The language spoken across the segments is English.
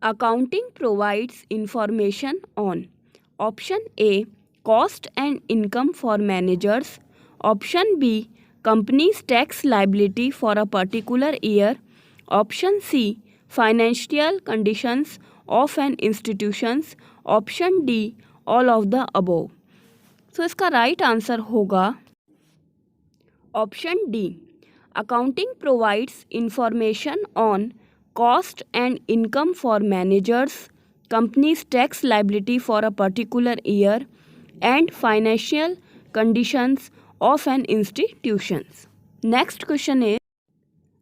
Accounting provides information on option A, cost and income for managers, option B, company's tax liability for a particular year, option C, financial conditions of an institution, option D, all of the above. So इसका right answer होगा option D. Accounting provides information on cost and income for managers, company's tax liability for a particular year, and financial conditions of an institution. Next question is,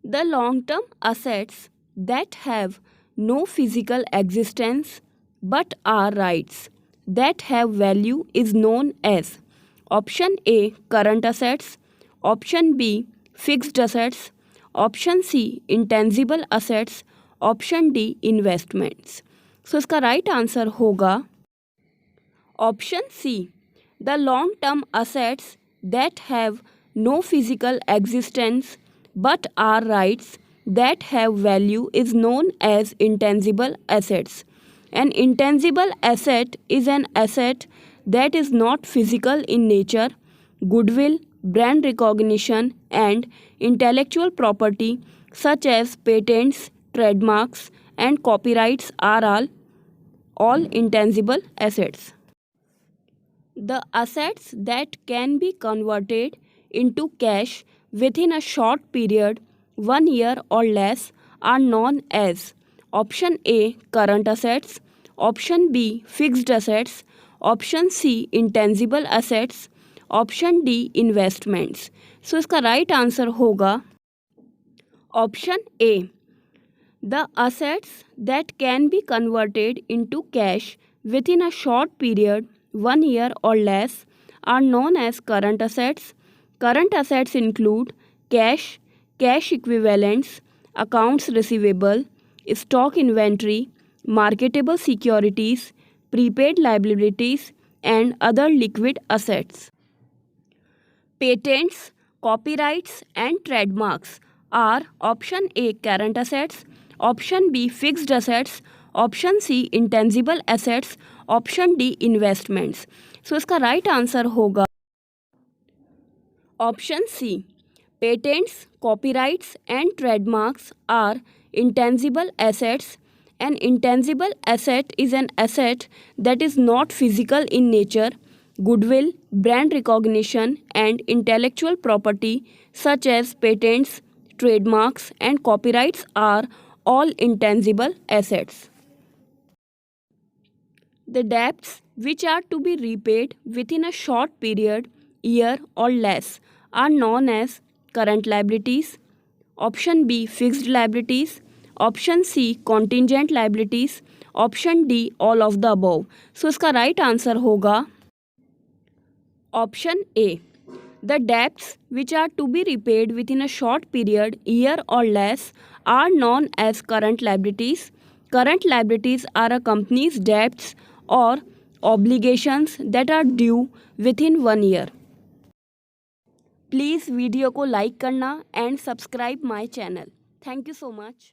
the long-term assets that have no physical existence but are rights that have value is known as option A, current assets, option B, fixed assets, option C, intangible assets, option D, investments. So इसका right answer होगा option C. The long term assets that have no physical existence but are rights that have value is known as intangible assets. An intangible asset is an asset that is not physical in nature. Goodwill, brand recognition, and intellectual property such as patents, trademarks, and copyrights are all intangible assets. The assets that can be converted into cash within a short period, 1 year or less, are known as option A, current assets, option B, fixed assets, option C, intangible assets, option D, investments. So इसका right answer होगा option A. The assets that can be converted into cash within a short period, 1 year or less, are known as current assets. Current assets include cash, cash equivalents, accounts receivable, stock inventory, marketable securities, prepaid liabilities, and other liquid assets. Patents, copyrights, and trademarks are option A, current assets, option B, fixed assets, option C, intangible assets, option D, investments. So इसका right answer होगा option C. Patents, copyrights, and trademarks are intangible assets. An intangible asset is an asset that is not physical in nature. Goodwill, brand recognition, and intellectual property such as patents, trademarks, and copyrights are all intangible assets. The debts which are to be repaid within a short period, year or less, are known as current liabilities. Option B, fixed liabilities. Option C, contingent liabilities. Option D, all of the above. So इसका right answer होगा option A. The debts which are to be repaid within a short period, year or less, are known as current liabilities. Current liabilities are a company's debts or obligations that are due within 1 year. Please video को like करना and subscribe my channel. Thank you so much.